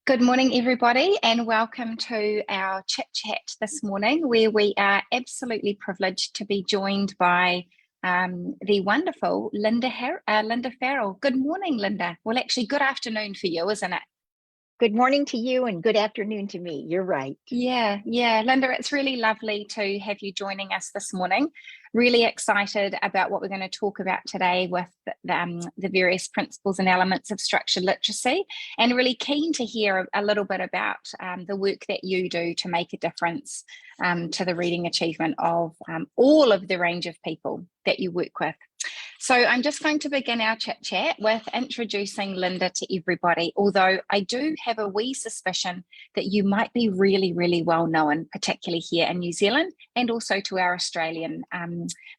Good morning, everybody, and welcome to our Chit Chat this morning, where we are absolutely privileged to be joined by the wonderful Linda Farrell. Good morning, Linda. Well, actually, good afternoon for you, isn't it? Good morning to you and good afternoon to me. You're right. Yeah, Linda, it's really lovely to have you joining us this morning. Really excited about what we're going to talk about today with the various principles and elements of structured literacy, and really keen to hear a little bit about the work that you do to make a difference to the reading achievement of all of the range of people that you work with. So I'm just going to begin our chit chat with introducing Linda to everybody, although I do have a wee suspicion that you might be really, really well known, particularly here in New Zealand and also to our Australian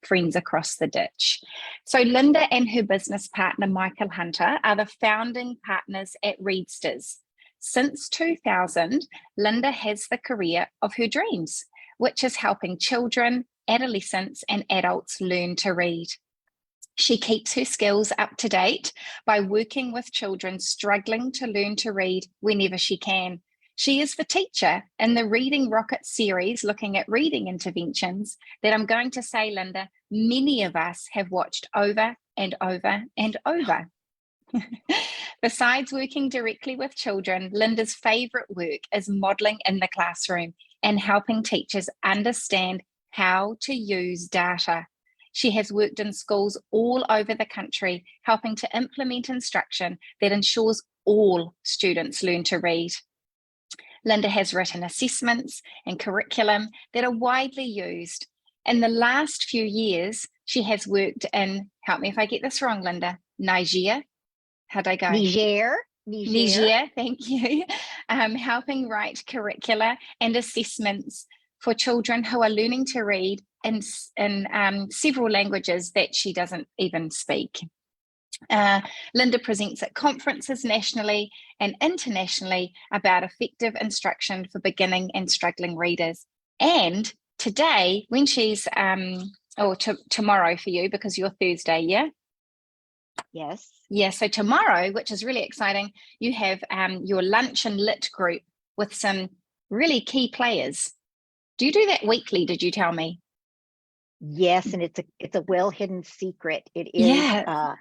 friends across the ditch. So Linda and her business partner, Michael Hunter, are the founding partners at Readsters. Since 2000, Linda has the career of her dreams, which is helping children, adolescents, and adults learn to read. She keeps her skills up to date by working with children struggling to learn to read whenever she can. She is the teacher in the Reading Rocket series looking at reading interventions that I'm going to say, Linda, many of us have watched over and over and over. Besides working directly with children, Linda's favourite work is modelling in the classroom and helping teachers understand how to use data. She has worked in schools all over the country, helping to implement instruction that ensures all students learn to read. Linda has written assessments and curriculum that are widely used. In the last few years, she has worked in, help me if I get this wrong, Linda, Niger. How'd I go? Niger, thank you. Helping write curricula and assessments for children who are learning to read in several languages that she doesn't even speak. Linda presents at conferences nationally and internationally about effective instruction for beginning and struggling readers. And today, when she's, tomorrow for you, because you're Thursday, yeah? Yes. Yeah, so tomorrow, which is really exciting, you have your lunch and lit group with some really key players. Do you do that weekly, did you tell me? Yes, and it's a well-hidden secret. It is. Yeah.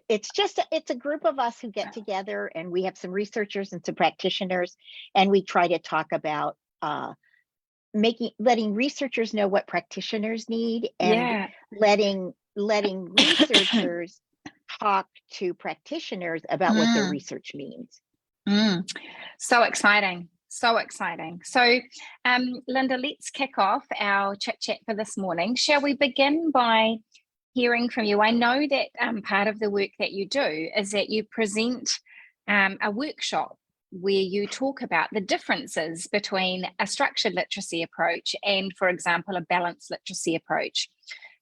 It's a group of us who get together, and we have some researchers and some practitioners, and we try to talk about letting researchers know what practitioners need, and letting researchers talk to practitioners about what their research means. So exciting. So exciting. So, Linda, let's kick off our chit chat for this morning. Shall we begin by hearing from you? I know that part of the work that you do is that you present a workshop where you talk about the differences between a structured literacy approach and, for example, a balanced literacy approach.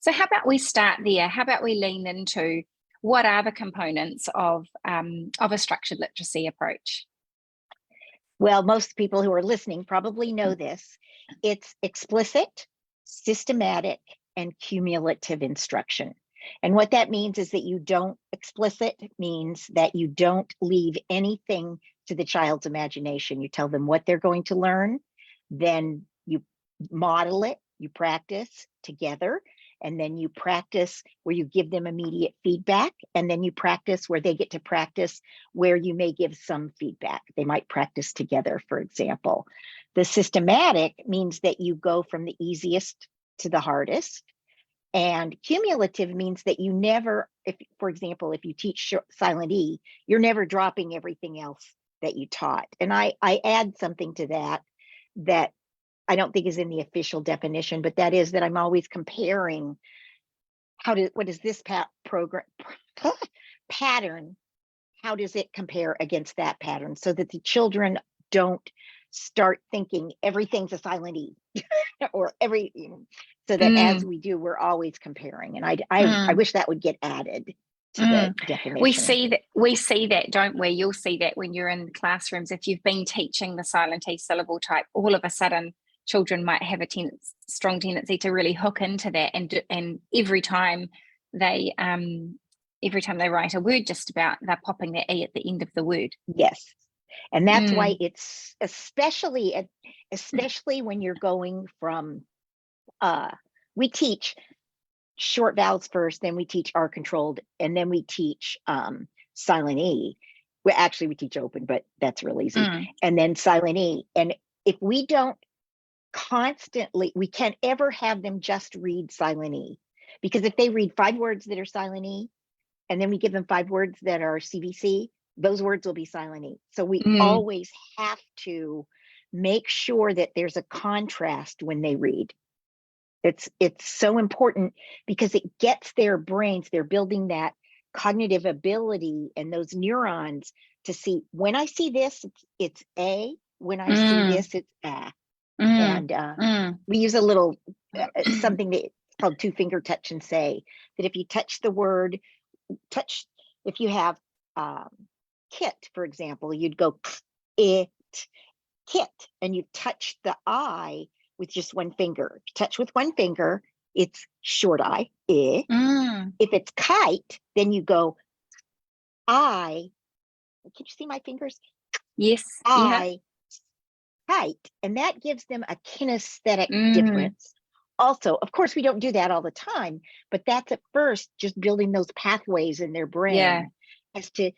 So how about we start there? How about we lean into what are the components of a structured literacy approach? Well, most people who are listening probably know this. It's explicit, systematic, and cumulative instruction. And what that means is that explicit means that you don't leave anything to the child's imagination. You tell them what they're going to learn, then you model it, you practice together, and then you practice where you give them immediate feedback, and then you practice where they get to practice where you may give some feedback. They might practice together, for example. The systematic means that you go from the easiest to the hardest, and cumulative means that you never, for example, if you teach silent E, you're never dropping everything else that you taught. And I add something to that I don't think is in the official definition, but that is that I'm always comparing what is this pattern, how does it compare against that pattern, so that the children don't start thinking everything's a silent E or so that as we do, we're always comparing. And I wish that would get added to the definition. We see that, don't we? You'll see that when you're in classrooms. If you've been teaching the silent E syllable type, all of a sudden children might have a strong tendency to really hook into that, and every time they write a word, just about, they're popping their E at the end of the word. Yes. And that's why it's especially when you're going from, we teach short vowels first, then we teach R controlled, and then we teach silent E. Well, actually we teach open, but that's real easy. And then silent E. And if we don't constantly, we can't ever have them just read silent E, because if they read 5 words that are silent E, and then we give them 5 words that are CVC, those words will be silent E. So we always have to make sure that there's a contrast when they read. It's so important, because it gets their brains, they're building that cognitive ability and those neurons to see, when I see this, it's A, when I see this, it's A. And we use a little something that's called 2-finger touch and say, that if you touch the word, if you have kit, for example, you'd go it, kit, and you touch the I with just 1 finger. Touch with 1 finger, it's short I. If it's kite, then you go I. Can you see my fingers? Yes. I, kite, and that gives them a kinesthetic difference. Also, of course, we don't do that all the time, but that's at first just building those pathways in their brain as to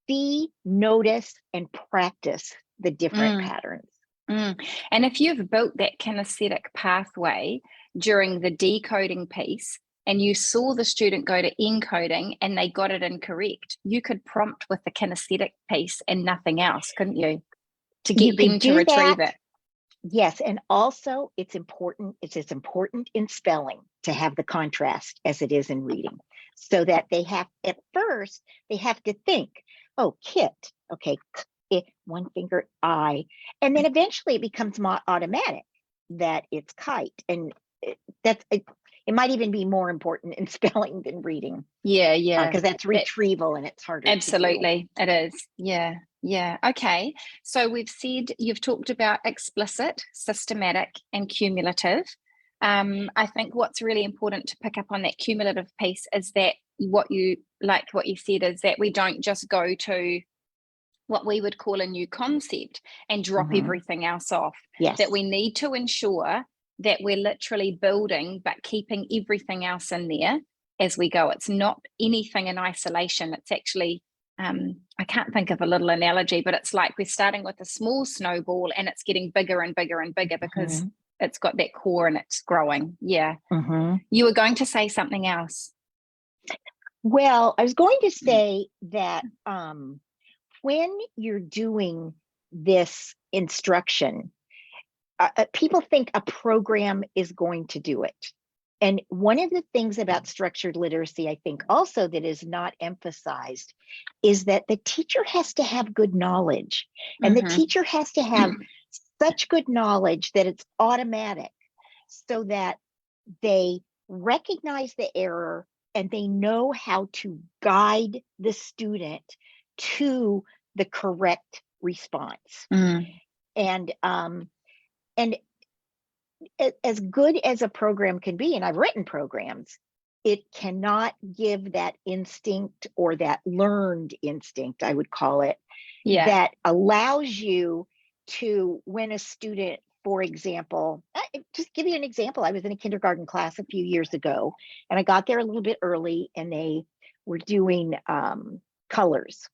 see, notice, and practice the different patterns. And if you've built that kinesthetic pathway during the decoding piece, and you saw the student go to encoding and they got it incorrect, you could prompt with the kinesthetic piece and nothing else, couldn't you? To get them to retrieve it. Yes, and also it's as important in spelling to have the contrast as it is in reading, so that they have, at first, they have to think, oh, kit, okay, 1 finger I, and then eventually it becomes more automatic that it's kite, and it might even be more important in spelling than reading. Because that's retrieval, and it's harder. Absolutely, it is. Yeah. Okay. So we've said, you've talked about explicit, systematic, and cumulative. I think what's really important to pick up on that cumulative piece is that what you said is that we don't just go to what we would call a new concept and drop everything else off. Yes. That we need to ensure that we're literally building, but keeping everything else in there as we go. It's not anything in isolation. It's actually, I can't think of a little analogy, but it's like we're starting with a small snowball and it's getting bigger and bigger and bigger, because it's got that core and it's growing. Yeah. You were going to say something else. Well, I was going to say that when you're doing this instruction, people think a program is going to do it. And one of the things about structured literacy, I think also, that is not emphasized, is that the teacher has to have good knowledge. And the teacher has to have such good knowledge that it's automatic, so that they recognize the error and they know how to guide the student to the correct response. And as good as a program can be, and I've written programs, it cannot give that instinct, or that learned instinct, I would call it, that allows you to, when a student, for example, just give you an example. I was in a kindergarten class a few years ago, and I got there a little bit early, and they were doing colors.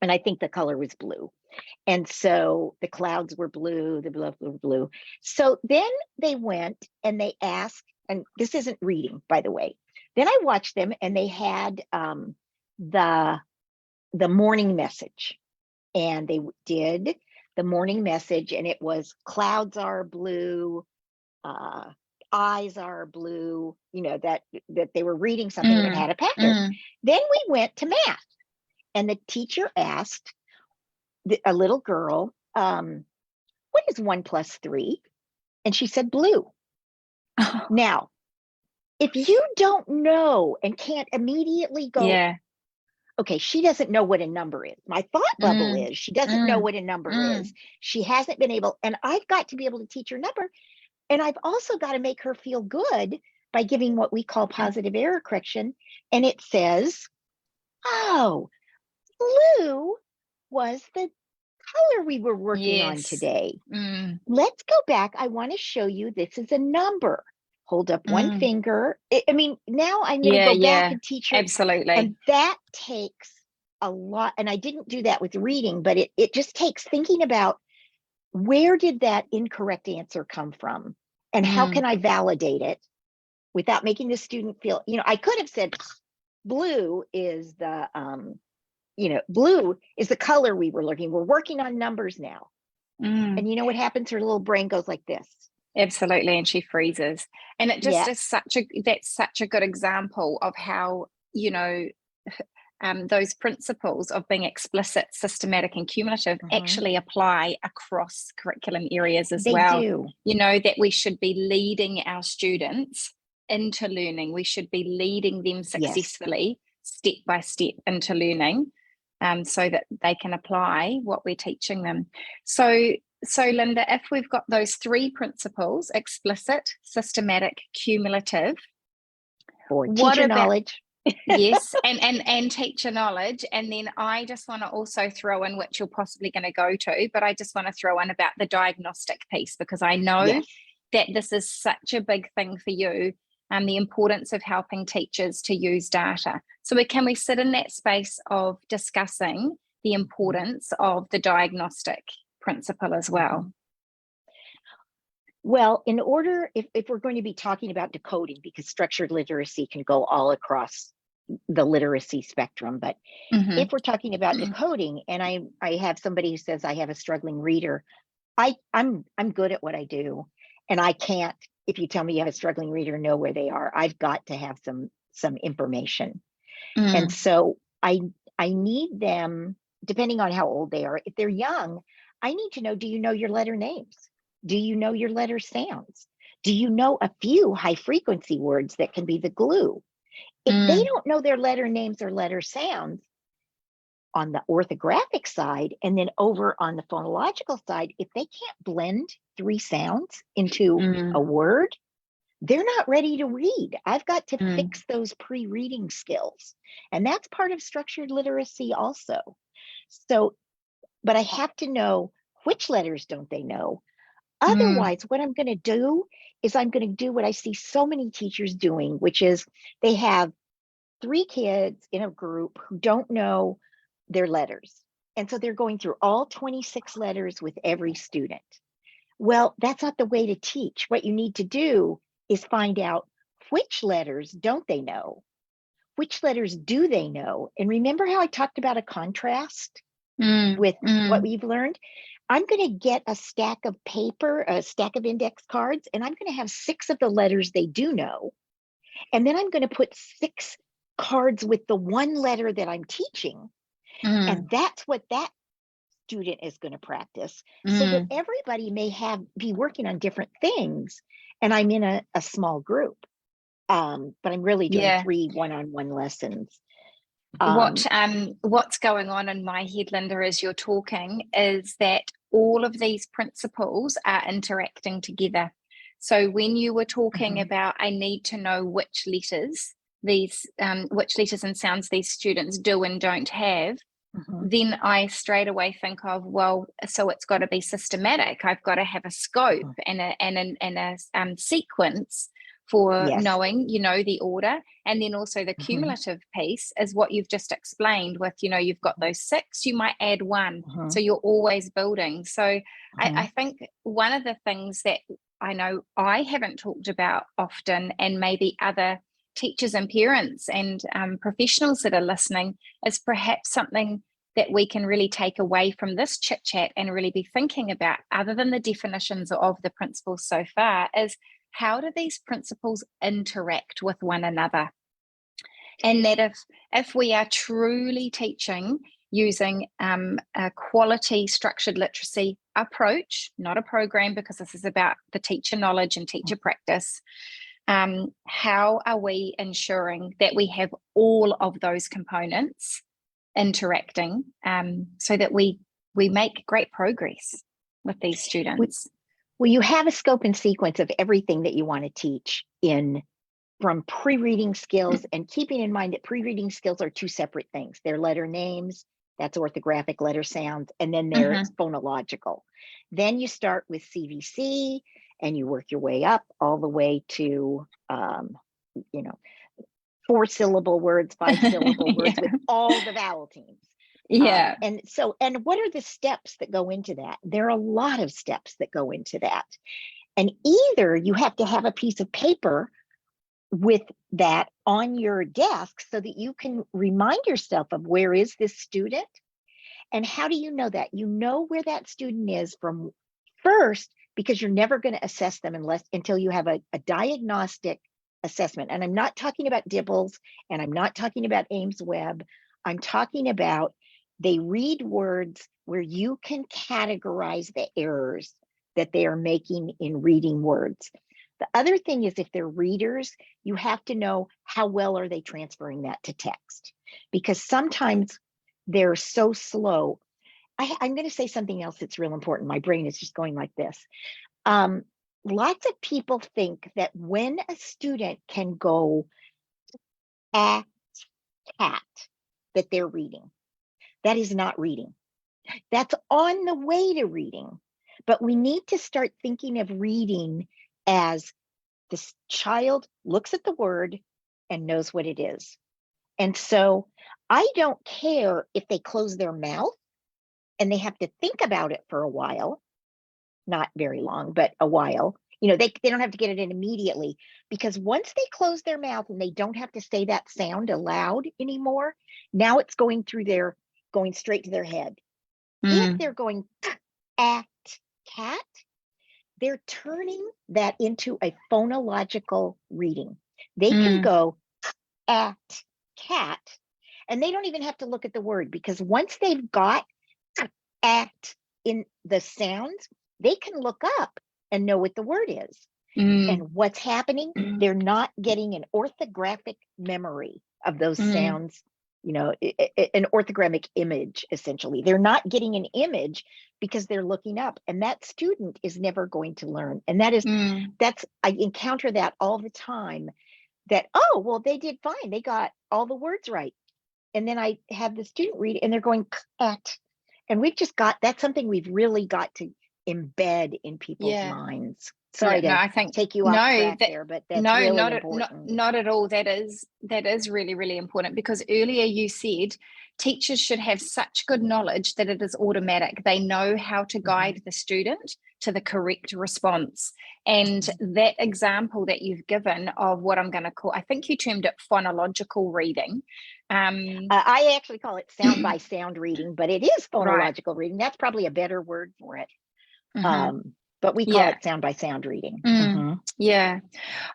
And I think the color was blue. And so the clouds were blue, the blah, blah, blue. So then they went and they asked, and this isn't reading, by the way. Then I watched them, and they had the morning message, and they did the morning message, and it was clouds are blue, eyes are blue, that they were reading something and it had a pattern. Then we went to math, and the teacher asked a little girl, what is 1 + 3? And she said blue. Now, if you don't know and can't immediately go, okay, she doesn't know what a number is. My thought bubble is she doesn't know what a number is. She hasn't been able, and I've got to be able to teach her number. And I've also got to make her feel good by giving what we call positive error correction. And it says, oh, blue was the color we were working on Yes. today. Mm. Let's go back. I want to show you this is a number. Hold up one finger. I mean, now I'm going to go back and teach her. Absolutely. And that takes a lot. And I didn't do that with reading, but it just takes thinking about where did that incorrect answer come from? And how can I validate it without making the student feel, I could have said blue is the, blue is the color we were looking. We're working on numbers now. And you know what happens? Her little brain goes like this. Absolutely. And she freezes. And it just is that's such a good example of how, those principles of being explicit, systematic, and cumulative actually apply across curriculum areas as well. They do. That we should be leading our students into learning. We should be leading them successfully, step by step, into learning, so that they can apply what we're teaching them. So Linda, if we've got those three principles, explicit, systematic, cumulative, for teacher knowledge. Yes, and teacher knowledge. And then I just want to also throw in, which you're possibly going to go to, but I just want to throw in about the diagnostic piece, because I know that this is such a big thing for you, and the importance of helping teachers to use data. So can we sit in that space of discussing the importance of the diagnostic principle as well? Well, in order, if we're going to be talking about decoding, because structured literacy can go all across the literacy spectrum, but if we're talking about decoding, and I have somebody who says I have a struggling reader, I'm good at what I do, and I can't, if you tell me you have a struggling reader, know where they are. I've got to have some information. And so I need them, depending on how old they are. If they're young, I need to know, do you know your letter names? Do you know your letter sounds? Do you know a few high frequency words that can be the glue? If they don't know their letter names or letter sounds on the orthographic side, and then over on the phonological side, if they can't blend three sounds into a word, they're not ready to read. I've got to fix those pre-reading skills. And that's part of structured literacy also. So, but I have to know which letters don't they know. Otherwise, what I'm going to do is I'm going to do what I see so many teachers doing, which is they have 3 kids in a group who don't know their letters. And so they're going through all 26 letters with every student. Well, that's not the way to teach. What you need to do is find out which letters don't they know? Which letters do they know? And remember how I talked about a contrast with what we've learned? I'm going to get a stack of paper, a stack of index cards, and I'm going to have 6 of the letters they do know. And then I'm going to put 6 cards with the one letter that I'm teaching. And that's what that student is going to practice, so that everybody may be working on different things. And I'm in a small group, but I'm really doing 3 one-on-one lessons. What's going on in my head, Linda, as you're talking, is that all of these principles are interacting together. So when you were talking about, I need to know which letters and sounds these students do and don't have, then I straight away think of, well, so it's got to be systematic. I've got to have a scope and a sequence for knowing, the order. And then also the cumulative piece is what you've just explained with, you've got those 6, you might add 1. So you're always building. So I think one of the things that I know I haven't talked about often, and maybe other teachers and parents and professionals that are listening, is perhaps something that we can really take away from this chit chat and really be thinking about, other than the definitions of the principles so far, is how do these principles interact with one another? And that if we are truly teaching using a quality structured literacy approach, not a program, because this is about the teacher knowledge and teacher practice, how are we ensuring that we have all of those components interacting, so that we make great progress with these students? Well, you have a scope and sequence of everything that you want to teach from pre-reading skills, and keeping in mind that pre-reading skills are 2 separate things. They're letter names That's orthographic letter sounds. And then there's phonological. Then you start with CVC and you work your way up all the way to, 4-syllable words, 5-syllable words with all the vowel teams. Yeah. And what are the steps that go into that? There are a lot of steps that go into that. And either you have to have a piece of paper with that on your desk so that you can remind yourself of where is this student. And how do you know that? You know where that student is from first, because you're never going to assess them until you have a diagnostic assessment. And I'm not talking about Dibbles, and I'm not talking about Ames Webb. I'm talking about they read words where you can categorize the errors that they are making in reading words. The other thing is, if they're readers, you have to know how well are they transferring that to text, because sometimes they're so slow. I'm going to say something else that's real important. My brain is just going like this. Lots of people think that when a student can go at cat, that they're reading. That is not reading. That's on the way to reading. But we need to start thinking of reading as this child looks at the word and knows what it is. And so I don't care if they close their mouth and they have to think about it for a while, not very long, but a while. They don't have to get it in immediately, because once they close their mouth and they don't have to say that sound aloud anymore, now it's going straight to their head. If they're going at cat, they're turning that into a phonological reading. They can go at cat, and they don't even have to look at the word, because once they've got at in the sounds, they can look up and know what the word is. And what's happening, they're not getting an orthographic memory of those sounds, an orthographic image, essentially. They're not getting an image because they're looking up, and that student is never going to learn. And I encounter that all the time, that, oh, well, they did fine. They got all the words right. And then I have the student read and they're going at, and that's something we've really got to embed in people's minds. Sorry to take you off track there, but that's really important. Not at all. That is really, really important, because earlier you said teachers should have such good knowledge that it is automatic. They know how to guide the student to the correct response. And that example that you've given of what I'm going to call, I think you termed it phonological reading. I actually call it sound by sound reading, but it is phonological reading. That's probably a better word for it. But we call it sound by sound reading. Yeah.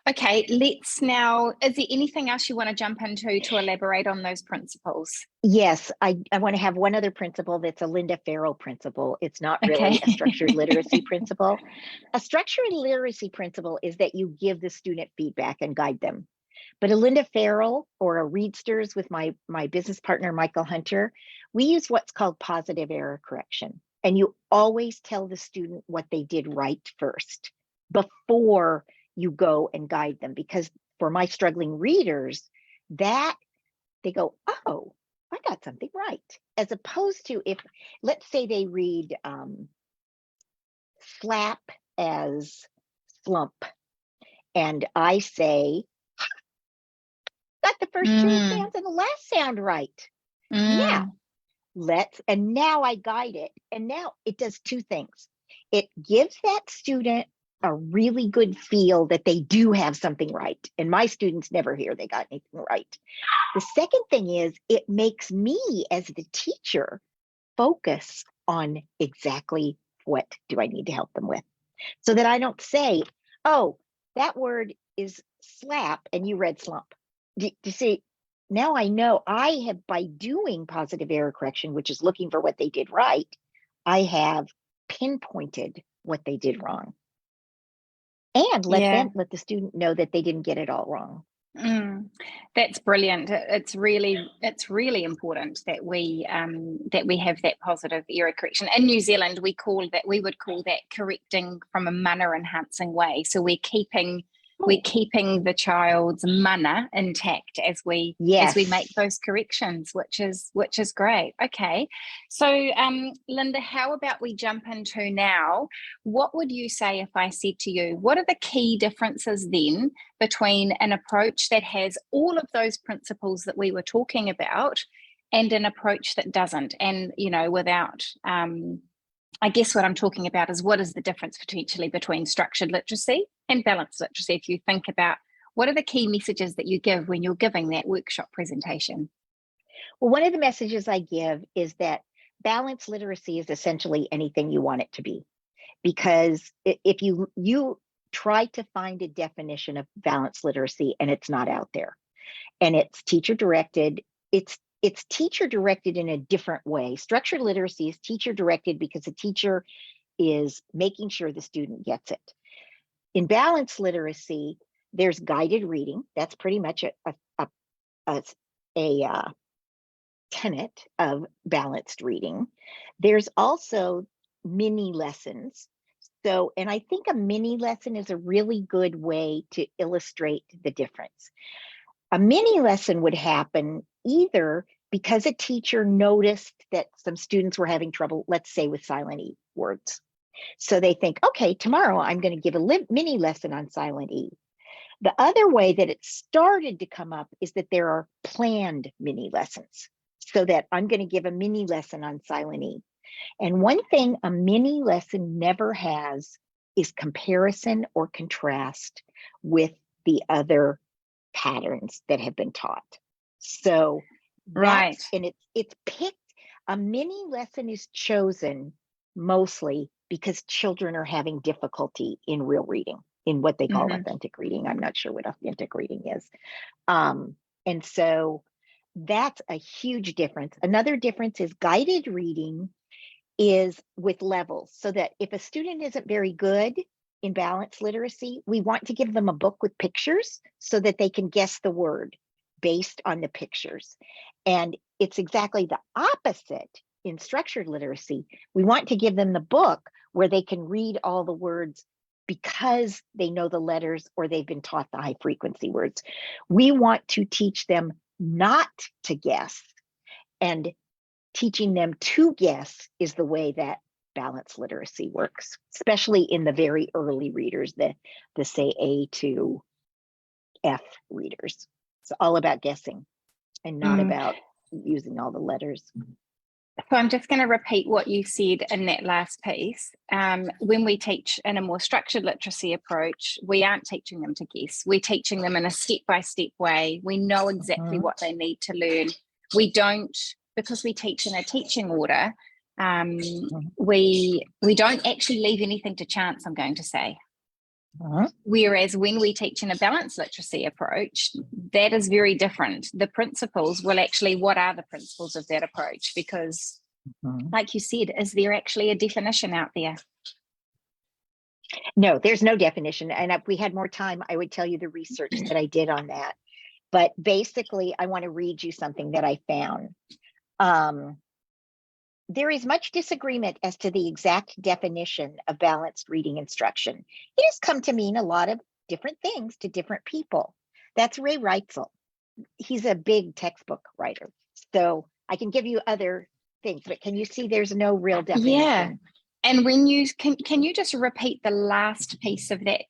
Okay, let's now, is there anything else you want to jump into to elaborate on those principles? Yes, I want to have one other principle that's a Linda Farrell principle. It's not really a structured literacy principle. A structured literacy principle is that you give the student feedback and guide them. But a Linda Farrell, or a Readsters with my business partner, Michael Hunter, we use what's called positive error correction. And you always tell the student what they did right first before you go and guide them. Because for my struggling readers, that they go, oh, I got something right. As opposed to, if, let's say they read slap as slump, and I say, got the first two sounds and the last sound right. Now I guide it. And now it does two things. It gives that student a really good feel that they do have something right. And my students never hear they got anything right. The second thing is, it makes me as the teacher focus on exactly what do I need to help them with, so that I don't say, oh, that word is slap and you read slump. Do you see? Now I know I have, by doing positive error correction, which is looking for what they did right, I have pinpointed what they did wrong. And let the student know that they didn't get it all wrong. That's brilliant. It's really important that we have that positive error correction. In New Zealand, we would call that correcting from a manner enhancing way. So we're keeping we're keeping the child's mana intact as we make those corrections, which is great. Okay, so Linda, how about we jump into now? What would you say if I said to you, what are the key differences then between an approach that has all of those principles that we were talking about and an approach that doesn't? And without I guess what I'm talking about is, what is the difference potentially between structured literacy and balanced literacy? If you think about, what are the key messages that you give when you're giving that workshop presentation? Well, one of the messages I give is that balanced literacy is essentially anything you want it to be. Because if you try to find a definition of balanced literacy and it's not out there, and it's teacher directed, it's teacher directed in a different way. Structured literacy is teacher directed because the teacher is making sure the student gets it. In balanced literacy, there's guided reading. That's pretty much a tenet of balanced reading. There's also mini lessons. So, and I think a mini lesson is a really good way to illustrate the difference. A mini lesson would happen either because a teacher noticed that some students were having trouble, let's say with silent E words. So they think, okay, tomorrow I'm going to give a mini lesson on silent E. The other way that it started to come up is that there are planned mini lessons. So that I'm going to give a mini lesson on silent E. And one thing a mini lesson never has is comparison or contrast with the other patterns that have been taught. So right, and it's picked. A mini lesson is chosen mostly because children are having difficulty in real reading, in what they call authentic reading. I'm not sure what authentic reading is. And so that's a huge difference. Another difference is guided reading is with levels, so that if a student isn't very good in balanced literacy, we want to give them a book with pictures so that they can guess the word based on the pictures. And it's exactly the opposite in structured literacy. We want to give them the book where they can read all the words because they know the letters or they've been taught the high frequency words. We want to teach them not to guess, and teaching them to guess is the way that balanced literacy works, especially in the very early readers, the say A to F readers. It's all about guessing and not about using all the letters. So I'm just going to repeat what you said in that last piece. When we teach in a more structured literacy approach, we aren't teaching them to guess. We're teaching them in a step-by-step way. We know exactly what they need to learn. We don't, because we teach in a teaching order, we don't actually leave anything to chance, I'm going to say. Whereas when we teach in a balanced literacy approach, that is very different. The principles, well, actually, what are the principles of that approach? Because like you said, is there actually a definition out there? No, there's no definition. And if we had more time, I would tell you the research that I did on that. But basically, I want to read you something that I found. There is much disagreement as to the exact definition of balanced reading instruction. It has come to mean a lot of different things to different people. That's Ray Reitzel. He's a big textbook writer. So I can give you other things, but can you see there's no real definition? Yeah. And when you can you just repeat the last piece of that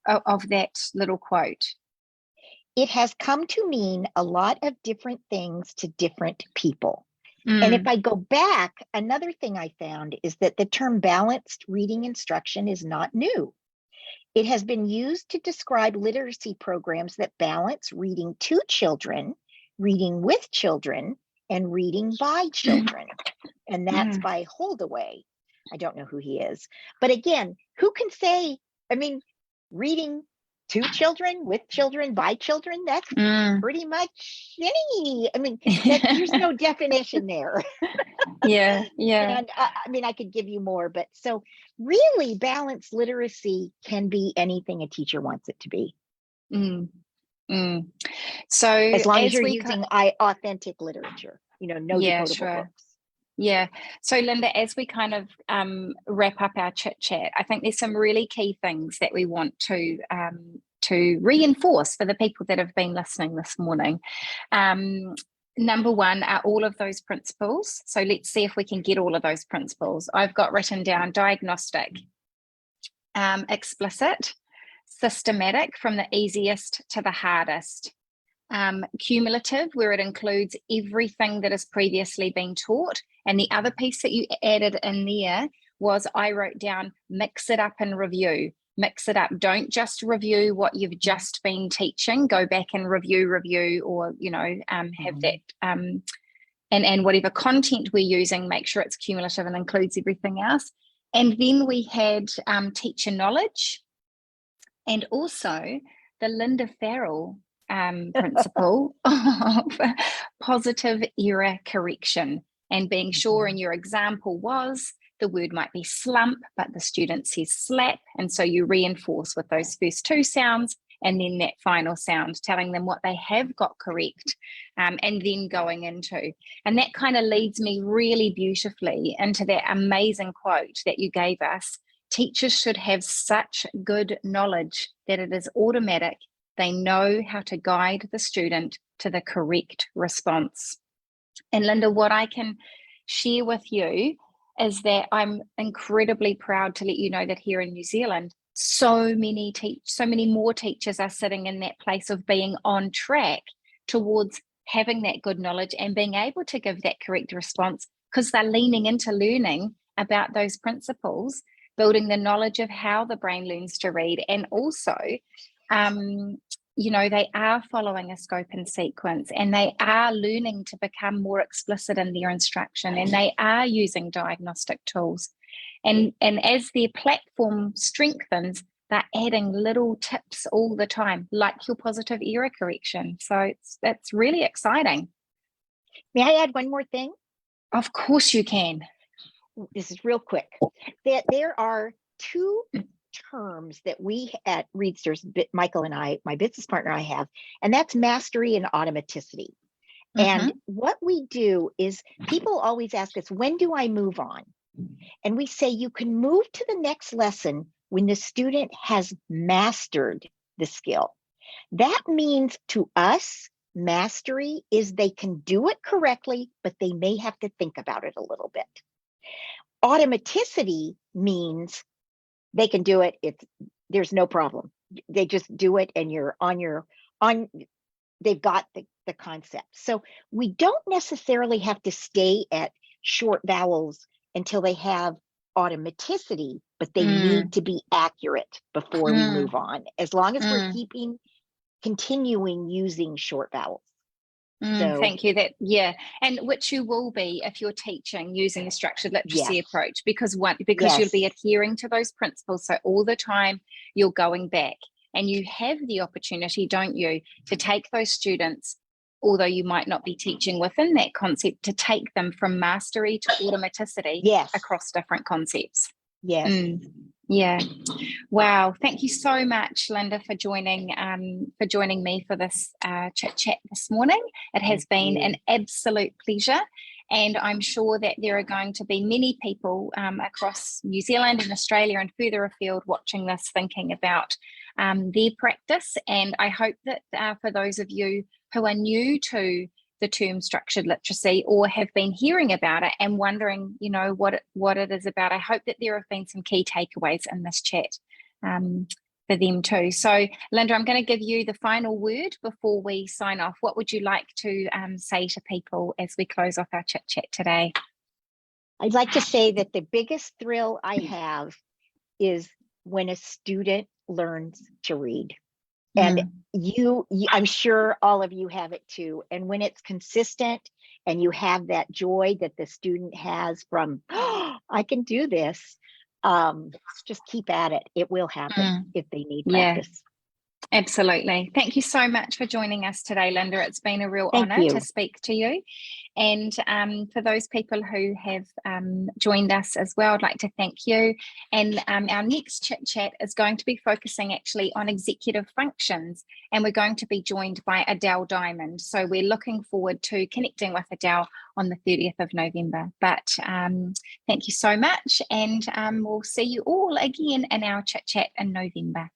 of that little quote? It has come to mean a lot of different things to different people. And if I go back, another thing I found is that the term balanced reading instruction is not new. It has been used to describe literacy programs that balance reading to children, reading with children, and reading by children. And that's by Holdaway. I don't know who he is. But again, who can say, I mean, reading to children, with children, by children, that's pretty much any, I mean, there's no definition there. Yeah. And I mean, I could give you more, but so really balanced literacy can be anything a teacher wants it to be. So as long as you're using authentic literature, no decodable books. Yeah. So Linda, as we kind of wrap up our chit chat, I think there's some really key things that we want to to reinforce for the people that have been listening this morning. Number one are all of those principles. So let's see if we can get all of those principles. I've got written down diagnostic, explicit, systematic from the easiest to the hardest, cumulative, where it includes everything that has previously been taught. And the other piece that you added in there was, I wrote down, mix it up and review. Mix it up. Don't just review what you've just been teaching. Go back and review, or, have that, and whatever content we're using, make sure it's cumulative and includes everything else. And then we had teacher knowledge, and also the Linda Farrell principle of positive error correction, and being sure in your example was the word might be slump, but the student says slap. And so you reinforce with those first two sounds and then that final sound, telling them what they have got correct, and then going into. And that kind of leads me really beautifully into that amazing quote that you gave us. Teachers should have such good knowledge that it is automatic. They know how to guide the student to the correct response. And Linda, what I can share with you is that I'm incredibly proud to let you know that here in New Zealand, so many more teachers are sitting in that place of being on track towards having that good knowledge and being able to give that correct response, because they're leaning into learning about those principles, building the knowledge of how the brain learns to read, and also they are following a scope and sequence, and they are learning to become more explicit in their instruction, and they are using diagnostic tools. And as their platform strengthens, they're adding little tips all the time, like your positive error correction. So that's really exciting. May I add one more thing? Of course you can. This is real quick. There are two terms that we at Readsters, Michael and I, my business partner, I have, and that's mastery and automaticity. And what we do is, people always ask us, when do I move on? And we say you can move to the next lesson when the student has mastered the skill. That means to us, mastery is they can do it correctly, but they may have to think about it a little bit. Automaticity means they can do it. There's no problem. They just do it, and you're they've got the concept. So we don't necessarily have to stay at short vowels until they have automaticity, but they need to be accurate before we move on, as long as we're continuing using short vowels. So, thank you. And which you will be if you're teaching using the structured literacy approach, because you'll be adhering to those principles. So all the time you're going back, and you have the opportunity, don't you, to take those students, although you might not be teaching within that concept, to take them from mastery to automaticity across different concepts. Yes. Yeah. Wow. Thank you so much, Linda, for joining me for this chit chat this morning. It has been an absolute pleasure. And I'm sure that there are going to be many people across New Zealand and Australia and further afield watching this, thinking about their practice. And I hope that for those of you who are new to the term structured literacy, or have been hearing about it and wondering, what it is about, I hope that there have been some key takeaways in this chat for them too. So, Linda, I'm going to give you the final word before we sign off. What would you like to say to people as we close off our chit chat today? I'd like to say that the biggest thrill I have is when a student learns to read. And I'm sure all of you have it too. And when it's consistent and you have that joy that the student has from, I can do this, just keep at it. It will happen if they need practice. Absolutely. Thank you so much for joining us today, Linda. It's been a real honour to speak to you. And for those people who have joined us as well, I'd like to thank you. And our next chit chat is going to be focusing actually on executive functions, and we're going to be joined by Adele Diamond. So we're looking forward to connecting with Adele on the 30th of November. But thank you so much, and we'll see you all again in our chit chat in November.